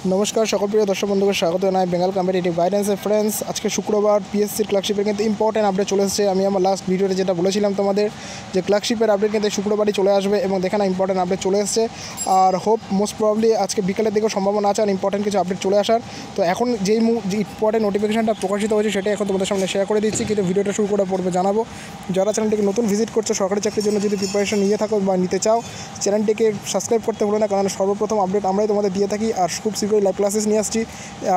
नमस्कार सकल प्रिय दर्शक बंधुके स्वागत জানাই বেঙ্গল কম্পিটিটিভ গাইডেন্সে ফ্রেন্ডস। আজকে শুক্রবার পিএসসির ক্লার্কশিপের কিন্তু ইম্পর্টেন্ট আপডেট চলে এসেছে। আমি আমার লাস্ট ভিডিওতে যেটা বলেছিলাম তোমাদের যে ক্লার্কশিপের আপডেট কিন্তু শুক্রবারই চলে আসবে এবং দেখে না ইম্পর্টেন্ট আপডেট চলে এসেছে। আর হোপ মোস্ট প্রবাবলি আজকে বিকালের দিকেও সম্ভাবনা আছে আর ইম্পর্টেন্ট কিছু আপডেট চলে আসার। তো এখন যেই ইম্পর্টেন্ট নোটিফিকেশনটা প্রকাশিত হয়েছে সেটা এখন তোমাদের সামনে শেয়ার করে দিচ্ছি, কিন্তু ভিডিওটা শুরু করার পূর্বে জানাবো যারা চ্যানেলটিকে নতুন ভিজিট করছো সরকারি চাকরির জন্য যদি প্রিপারেশন নিয়ে থাকো বা নিতে চাও চ্যানেলটিকে সাবস্ক্রাইব করতে ভুলো না, কারণ সর্বপ্রথম আপডেট আমরাই তোমাদের দিয়ে থাকি আর খুব শীঘ্রই লাইভ ক্লাসেস নিয়ে আসছি।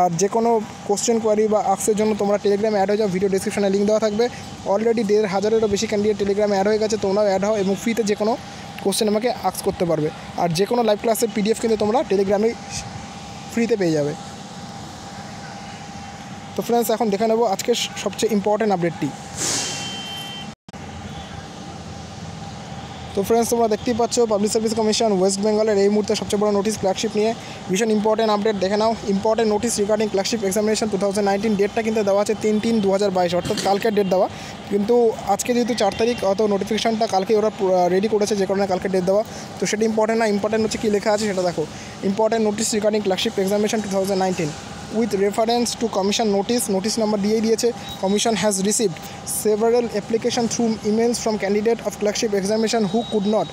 আর যে কোনো কোশ্চেন কোয়ারি বা আক্সের জন্য তোমরা টেলিগ্রামে অ্যাড হয়ে যাও, ভিডিও ডিসক্রিপশনে লিঙ্ক দেওয়া থাকবে। অলরেডি 1,500-এরও বেশি ক্যান্ডিডেট টেলিগ্রামে অ্যাড হয়ে গেছে, তোমরাও অ্যাড হও এবং ফ্রিতে যে কোনো কোশ্চেন আমাকে আক্স করতে পারবে। আর যে কোনো লাইভ ক্লাসের পিডিএফ কিন্তু তোমরা টেলিগ্রামে ফ্রিতে পেয়ে যাবে। তো ফ্রেন্ডস এখন দেখে নেব আজকের সবচেয়ে ইম্পর্টেন্ট আপডেটটি। তো ফ্রেন্ডস তোমরা দেখতেই পাচ্ছ পাবলিক সার্ভিস কমিশন ওয়েস্ট বেঙ্গলের এই মুহূর্তে সবচেয়ে বড় নোটিস ক্লার্কশিপ নিয়ে ভীষণ ইম্পর্টেন্ট আপডেট দেখে নাও। Important notice regarding clerkship examination 2019 ডেটটা কিন্তু দেওয়া আছে 3/3/2022, অর্থাৎ কালকের ডেট দেওয়া, কিন্তু আজকে যেহেতু 4 তারিখ অত নোটিফিকেশনটা কালকে ওরা রেডি করেছে, যে কারণে কালকে ডেট দেওয়া। তো সেটা ইম্পর্টেন্ট না, ইম্পর্টেন্ট হচ্ছে কী লেখা আছে সেটা দেখো। Important notice regarding clerkship examination 2019 with reference to commission notice number দিয়ে দিয়েছে। commission has received several application through emails from candidate of clerkship examination who could not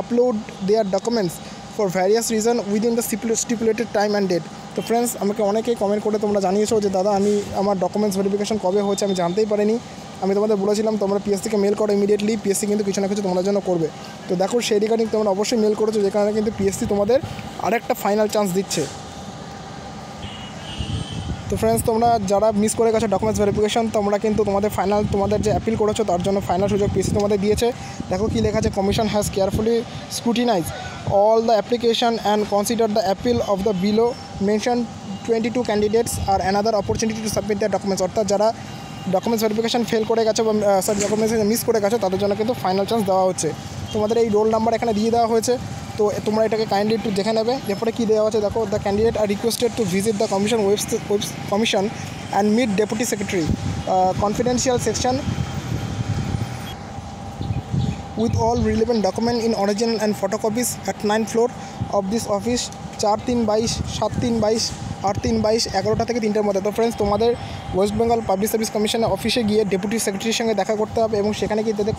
upload their documents for various reason within the stipulated time and date। তো friends আমাকে অনেকেই comment করে তোমরা জানিয়েছো যে দাদা আমি আমার ডকুমেন্টস ভেরিফিকেশন কবে হচ্ছে আমি জানতেই পারিনি। আমি তোমাদের বলেছিলাম তোমরা পিএসসিকে মেল করো ইমিডিয়েটলি, পিএসসি কিন্তু কিছু না কিছু তোমাদের জন্য করবে। তো দেখো সেই রিগার্ডিং তোমরা অবশ্যই মেল করেছো, যে কারণে কিন্তু পিএসসি তোমাদের আরেকটা ফাইনাল চান্স দিচ্ছে। তো ফ্রেন্ডস তোমরা যারা মিস করে গেছো ডকুমেন্টস ভেরিফিকেশন, তোমরা কিন্তু তোমাদের ফাইনাল তোমাদের যে অ্যাপিল করেছো তার জন্য ফাইনাল সুযোগ পিএসসি তোমাদের দিয়েছে। দেখো কী লেখা আছে, commission has carefully scrutinise all the application and consider the appeal of the below mention 22 candidates are another opportunity to submit the documents. অর্থাৎ যারা ডকুমেন্টস ভেরিফিকেশন ফেল করে গেছো বা ডকুমেন্টস মিস করে গেছো তাদের জন্য কিন্তু ফাইনাল চান্স দেওয়া হচ্ছে। তোমাদের এই রোল নাম্বার এখানে দিয়ে দেওয়া হয়েছে, তো তোমরা এটাকে কাইন্ডলি একটু দেখে নেবে। এরপরে কী দেওয়া আছে দেখো, the candidate are requested to visit the commission and meet deputy secretary confidential section with all relevant document in original and photocopies at 9th floor of this office 4/3/22, 7/3/22, 8/3/22, 11টা থেকে 3টের মধ্যে। তো ফ্রেন্ডস তোমাদের ওয়েস্ট বেঙ্গল পাবলিক সার্ভিস কমিশনের অফিসে গিয়ে deputy সেক্রেটারির সঙ্গে দেখা করতে হবে এবং সেখানে গিয়ে তাদের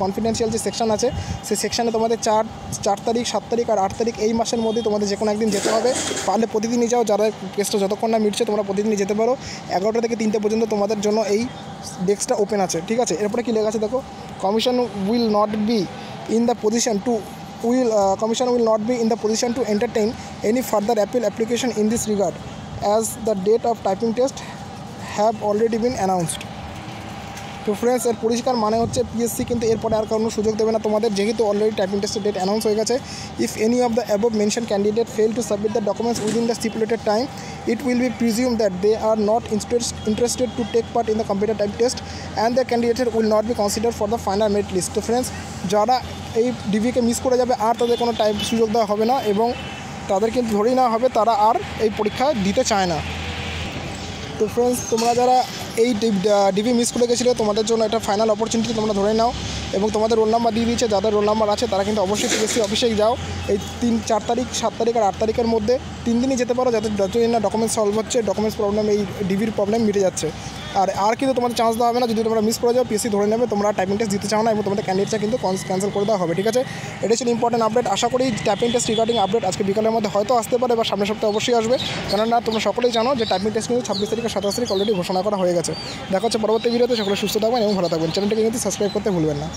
কনফিডেন্সিয়াল যে সেকশন আছে সেই সেকশানে তোমাদের 4 তারিখ, 7 তারিখ আর 8 তারিখ এই মাসের মধ্যে তোমাদের যে কোনো একদিন যেতে হবে। পারলে প্রতিদিনই যাও, যারা কেসটা যতক্ষণ না মিটছে তোমরা প্রতিদিনই যেতে পারো। 11টা থেকে 3টে পর্যন্ত তোমাদের জন্য এই ডেস্কটা ওপেন আছে, ঠিক আছে। এরপরে কী লেখা আছে দেখো, commission will not be in the position to entertain any further appeal application in this regard as the date of typing test have already been announced। তো ফ্রেন্ডস এর পরিষ্কার মানে হচ্ছে পিএসসি কিন্তু এরপরে আর কোনো সুযোগ দেবে না তোমাদের, যেহেতু অলরেডি টাইপিং টেস্টের ডেট অ্যানাউন্স হয়ে গেছে। If any of the above mention candidate fail to submit the documents within the stipulated time, it will be presumed that they are not interested to take part in the computer type test and the candidate will not be considered for the final merit list। তো friends যারা এই ডিভিকে miss করে যাবে আর তাদের কোনো type সুযোগ দেওয়া হবে না এবং তাদের কিন্তু ধরেই নেওয়া হবে তারা আর এই পরীক্ষা দিতে চায় না। তো ফ্রেন্ডস তোমরা যারা এই ডিভি মিস করে গেছিলে তোমাদের জন্য একটা ফাইনাল অপরচুনিটি তোমরা ধরে নাও এবং তোমাদের রোল নাম্বার দিয়ে দিয়েছে। যাদের রোল নাম্বার আছে তারা কিন্তু অবশ্যই পিএসসি অফিসে যাও এই 4 তারিখ, 7 তারিখ আর 8 তারিখের মধ্যে 3 দিনই যেতে পারো, যাতে যতদিন না ডকুমেন্টস সলভ হচ্ছে, ডকুমেন্টস প্রবলেম এই ডিভির প্রবলেম মিটে যাচ্ছে। আর কিন্তু তোমাদের চান্স দেওয়া হবে না, যদি তোমরা মিস করে যাও পিএসসি ধরে নেবে তোমরা টাইপিং টেস্ট দিতে চাও না এবং তোমাদের ক্যান্ডিডেটটা কিন্তু ক্যান্সেল করে দেওয়া হবে, ঠিক আছে। এটাই ছিল ইম্পর্টেন্ট আপডেট। আশা করি টাইপিং টেস্ট রিগার্ডিং আপডেট আজকে বিকালের মধ্যে হয়তো আসতে পারে বা সামনের সপ্তাহে অবশ্যই আসবে, কেননা তোমরা সকলেই জানো যে টাইপিং টেস্ট কিন্তু 26 তারিখ আর 27 তারিখ অলরেডি ঘোষণা করা হয়ে গেছে। দেখা হচ্ছে পরবর্তী ভিডিওতে। সকলে সুস্থ থাকবেন এবং ভালো থাকবেন। চ্যানেলটিকে কিন্তু সাবস্ক্রাইব করতে ভুলবেন না।